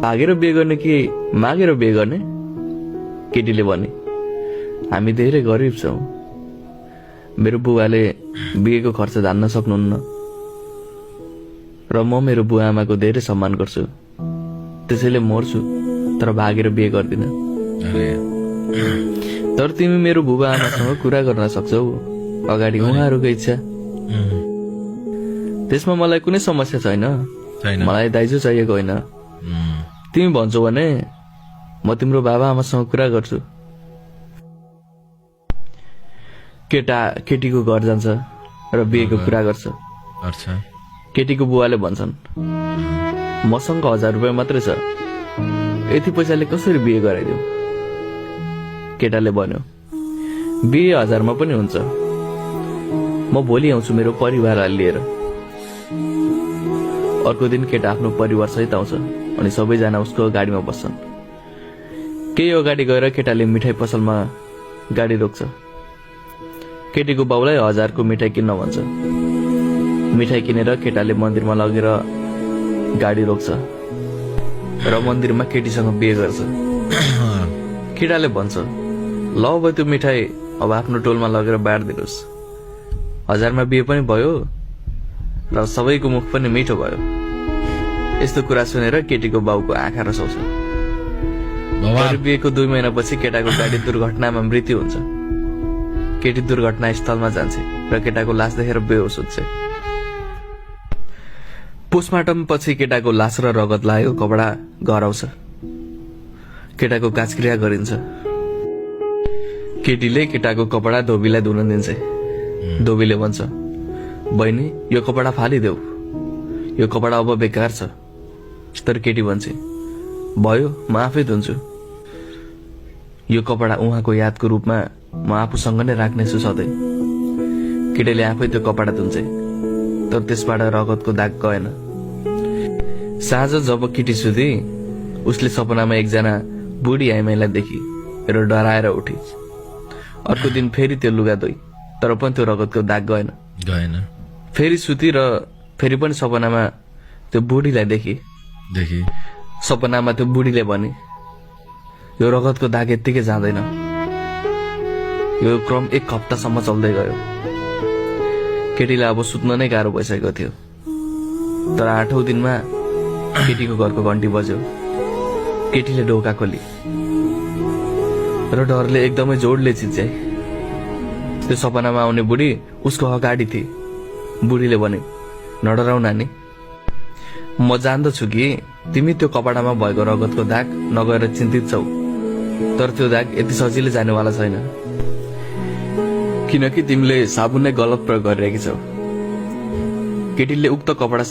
भागेर बिहे गर्ने कि मागेर बिहे गर्ने? केटीले भने, हामी धेरै गरिब छौं। मेरो बुवाले बिहेको खर्च धान्न सक्नुहुन्न र म मेरो बुवा आमाको धेरै सम्मान गर्छु। त्यसैले मर्छु तर भागेर बिहे गर्दिन। तर तिमी मेरो बुबा आमासँग कुरा गर्न सक्छौ, अगाडि उहाँहरूको इच्छा। त्यसमा मलाई कुनै समस्या छैन। मलाई दाइजो चाहिएको होइन। तिमी भन्छौ भने म तिम्रो बाबा आमासँग कुरा गर्छु। केटा केटीको घर जान्छ र बिहेको कुरा गर्छ। केटीको बुवाले भन्छन्, मसँग 1000 रुपियाँ मात्रै छ, यति पैसाले कसरी बिहे गराइदिउ? केटाले भन्यो, बिहे 1000 मा पनि हुन्छ। म भोलि आउँछु मेरो परिवारलाई लिएर। अर्को दिन केटा आफ्नो परिवार सहित आउँछ अनि सबैजना उसको गाडीमा बस्छन्। केही अगाडि गएर केटाले मिठाई पसलमा गाडी रोक्छ। केटीको बाउलाई 1000 को मिठाई किन्न भन्छ। मिठाई किनेर केटाले मन्दिरमा लगेर गाडी रोक्छ र मन्दिरमा केटीसँग बिहे गर्छ। केटाले भन्छ, ल अब त्यो मिठाई अब आफ्नो टोलमा लगेर बाँड्दिनुहोस्। 1000 मा बिहे पनि भयो र सबैको मुख पनि मिठो भयो। यस्तो कुरा सुनेर केटीको बाउको आँखा रसाउँछ। बिहेको 2 महिनापछि केटाको गाडी दुर्घटनामा मृत्यु हुन्छ। केटी दुर्घटना स्थलमा जान्छ र केटाको लास देखेर बेहोस हुन्छ। पोस्टमार्टम पछि केटाको लास र रगत लागेको कपडा घर आउँछ। केटाको काजक्रिया गरिन्छ। केटीले केटाको कपडा धोबीलाई धुन दिन्छ। धोबीले भन्छ, बहिनी यो कपडा फालिदेऊ, यो कपडा अब बेकार छ। तर केटी भन्छ, भयो म आफै धुन्छु। यो कपडा उहाँको यादको रूपमा म आफूसँग नै राख्नेछु सधैँ। केटीले आफै त्यो कपडा धुन्छ, तर त्यसबाट रगतको दाग गएन। साँझ जब केटी सुती, उसले सपनामा एकजना बुढी आइमाईलाई देखी र डराएर उठी। अर्को दिन फेरि त्यो लुगा धोई, तर पनि त्यो रगतको दाग गएन। फेरि सुती र फेरि पनि सपनामा त्यो बुढीलाई देखी। सपनामा त्यो बुढीले भने, यो रगतको दाग यत्तिकै जाँदैन। यो क्रम 1 हप्तासम्म चल्दै गयो। केटीलाई अब सुत्न नै गाह्रो भइसकेको थियो। तर 8औं दिनमा केटीको घरको घन्टी बज्यो। केटीले ढोका खोली र डरले एकदमै जोडले चिच्याए। त्यो सपनामा आउने बुढी उसको अगाडि थिए। बुढीले भने, नडराउ नानी, म जान्दछु कि तिमी त्यो कपडामा भएको रगतको दाग नगएर चिन्तित छौ, तर त्यो दाग यति सजिलै जानेवाला छैन, किनकि तिमीले साबुन नै गलत प्रयोग गरिरहेकी छौ। केटीले उक्त कपडा